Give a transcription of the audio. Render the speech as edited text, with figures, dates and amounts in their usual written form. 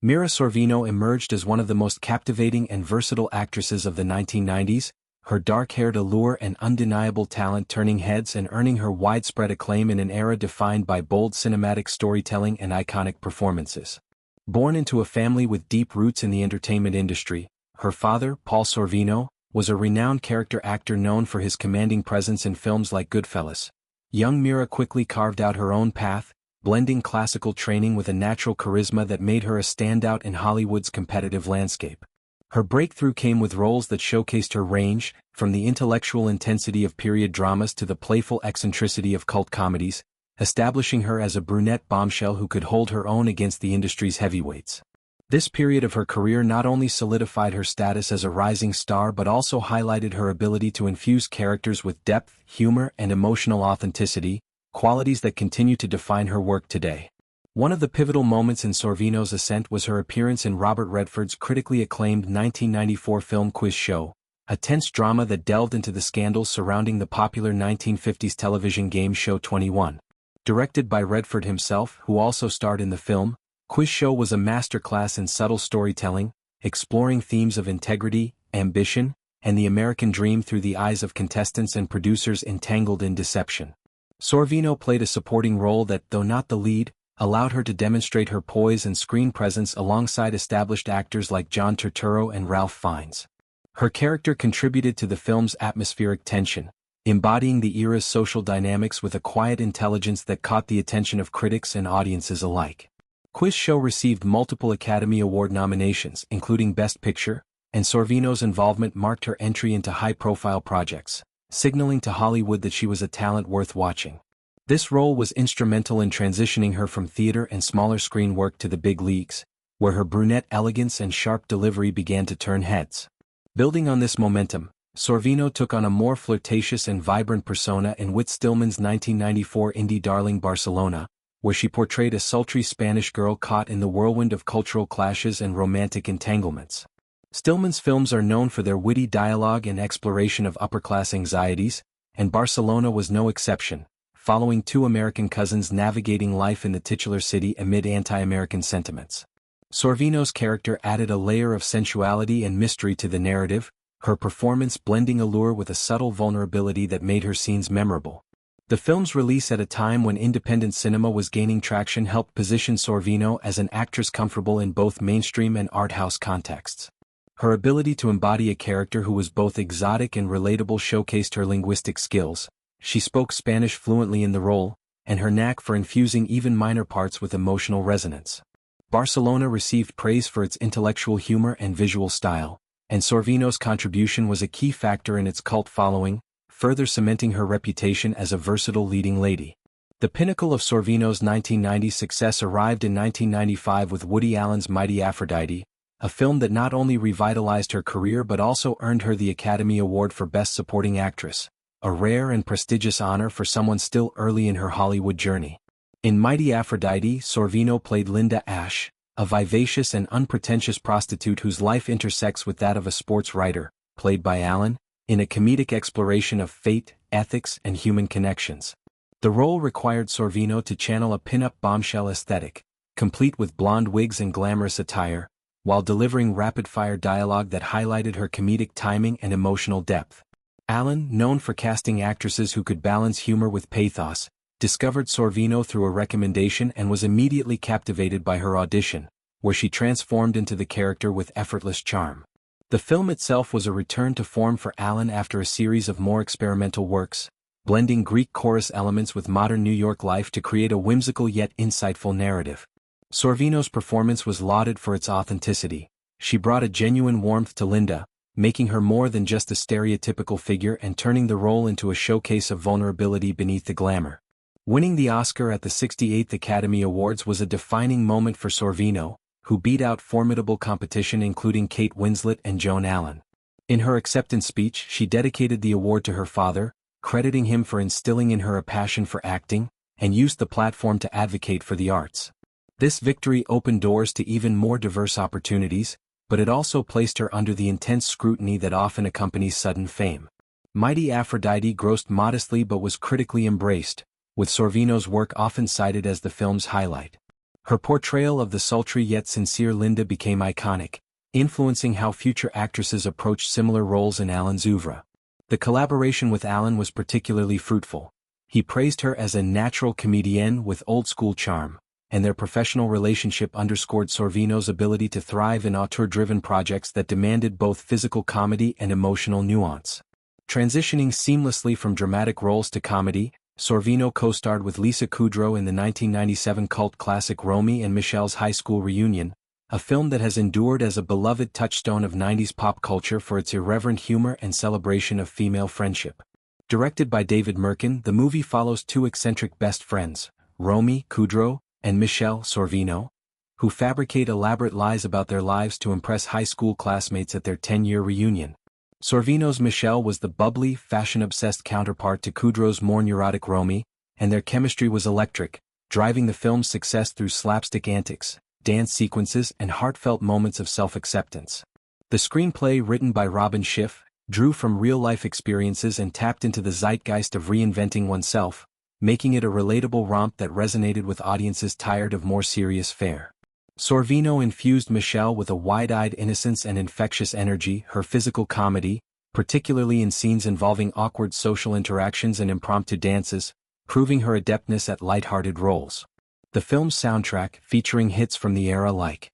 Mira Sorvino emerged as one of the most captivating and versatile actresses of the 1990s, her dark-haired allure and undeniable talent turning heads and earning her widespread acclaim in an era defined by bold cinematic storytelling and iconic performances. Born into a family with deep roots in the entertainment industry, her father, Paul Sorvino, was a renowned character actor known for his commanding presence in films like Goodfellas. Young Mira quickly carved out her own path, blending classical training with a natural charisma that made her a standout in Hollywood's competitive landscape. Her breakthrough came with roles that showcased her range, from the intellectual intensity of period dramas to the playful eccentricity of cult comedies, establishing her as a brunette bombshell who could hold her own against the industry's heavyweights. This period of her career not only solidified her status as a rising star but also highlighted her ability to infuse characters with depth, humor, and emotional authenticity, qualities that continue to define her work today. One of the pivotal moments in Sorvino's ascent was her appearance in Robert Redford's critically acclaimed 1994 film Quiz Show, a tense drama that delved into the scandals surrounding the popular 1950s television game show 21. Directed by Redford himself, who also starred in the film, Quiz Show was a masterclass in subtle storytelling, exploring themes of integrity, ambition, and the American dream through the eyes of contestants and producers entangled in deception. Sorvino played a supporting role that, though not the lead, allowed her to demonstrate her poise and screen presence alongside established actors like John Turturro and Ralph Fiennes. Her character contributed to the film's atmospheric tension, embodying the era's social dynamics with a quiet intelligence that caught the attention of critics and audiences alike. Quiz Show received multiple Academy Award nominations, including Best Picture, and Sorvino's involvement marked her entry into high-profile projects, signaling to Hollywood that she was a talent worth watching. This role was instrumental in transitioning her from theater and smaller screen work to the big leagues, where her brunette elegance and sharp delivery began to turn heads. Building on this momentum, Sorvino took on a more flirtatious and vibrant persona in Whit Stillman's 1994 indie darling Barcelona, where she portrayed a sultry Spanish girl caught in the whirlwind of cultural clashes and romantic entanglements. Stillman's films are known for their witty dialogue and exploration of upper-class anxieties, and Barcelona was no exception, following two American cousins navigating life in the titular city amid anti-American sentiments. Sorvino's character added a layer of sensuality and mystery to the narrative, her performance blending allure with a subtle vulnerability that made her scenes memorable. The film's release at a time when independent cinema was gaining traction helped position Sorvino as an actress comfortable in both mainstream and art house contexts. Her ability to embody a character who was both exotic and relatable showcased her linguistic skills. She spoke Spanish fluently in the role, and her knack for infusing even minor parts with emotional resonance. Barcelona received praise for its intellectual humor and visual style, and Sorvino's contribution was a key factor in its cult following, further cementing her reputation as a versatile leading lady. The pinnacle of Sorvino's 1990 success arrived in 1995 with Woody Allen's Mighty Aphrodite, a film that not only revitalized her career but also earned her the Academy Award for Best Supporting Actress, a rare and prestigious honor for someone still early in her Hollywood journey. In Mighty Aphrodite, Sorvino played Linda Ashe, a vivacious and unpretentious prostitute whose life intersects with that of a sports writer, played by Allen, in a comedic exploration of fate, ethics, and human connections. The role required Sorvino to channel a pin-up bombshell aesthetic, complete with blonde wigs and glamorous attire, while delivering rapid-fire dialogue that highlighted her comedic timing and emotional depth. Allen, known for casting actresses who could balance humor with pathos, discovered Sorvino through a recommendation and was immediately captivated by her audition, where she transformed into the character with effortless charm. The film itself was a return to form for Allen after a series of more experimental works, blending Greek chorus elements with modern New York life to create a whimsical yet insightful narrative. Sorvino's performance was lauded for its authenticity. She brought a genuine warmth to Linda, making her more than just a stereotypical figure and turning the role into a showcase of vulnerability beneath the glamour. Winning the Oscar at the 68th Academy Awards was a defining moment for Sorvino, who beat out formidable competition including Kate Winslet and Joan Allen. In her acceptance speech, she dedicated the award to her father, crediting him for instilling in her a passion for acting, and used the platform to advocate for the arts. This victory opened doors to even more diverse opportunities, but it also placed her under the intense scrutiny that often accompanies sudden fame. Mighty Aphrodite grossed modestly but was critically embraced, with Sorvino's work often cited as the film's highlight. Her portrayal of the sultry yet sincere Linda became iconic, influencing how future actresses approached similar roles in Alan's oeuvre. The collaboration with Alan was particularly fruitful. He praised her as a natural comedienne with old-school charm, and their professional relationship underscored Sorvino's ability to thrive in auteur-driven projects that demanded both physical comedy and emotional nuance. Transitioning seamlessly from dramatic roles to comedy, Sorvino co-starred with Lisa Kudrow in the 1997 cult classic Romy and Michele's High School Reunion, a film that has endured as a beloved touchstone of 90s pop culture for its irreverent humor and celebration of female friendship. Directed by David Merkin, the movie follows two eccentric best friends, Romy Kudrow and Michele Sorvino, who fabricate elaborate lies about their lives to impress high school classmates at their 10-year reunion. Sorvino's Michele was the bubbly, fashion-obsessed counterpart to Kudrow's more neurotic Romy, and their chemistry was electric, driving the film's success through slapstick antics, dance sequences, and heartfelt moments of self-acceptance. The screenplay, written by Robin Schiff, drew from real-life experiences and tapped into the zeitgeist of reinventing oneself, making it a relatable romp that resonated with audiences tired of more serious fare. Sorvino infused Michele with a wide-eyed innocence and infectious energy. Her physical comedy, particularly in scenes involving awkward social interactions and impromptu dances, proving her adeptness at light-hearted roles. The film's soundtrack, featuring hits from the era like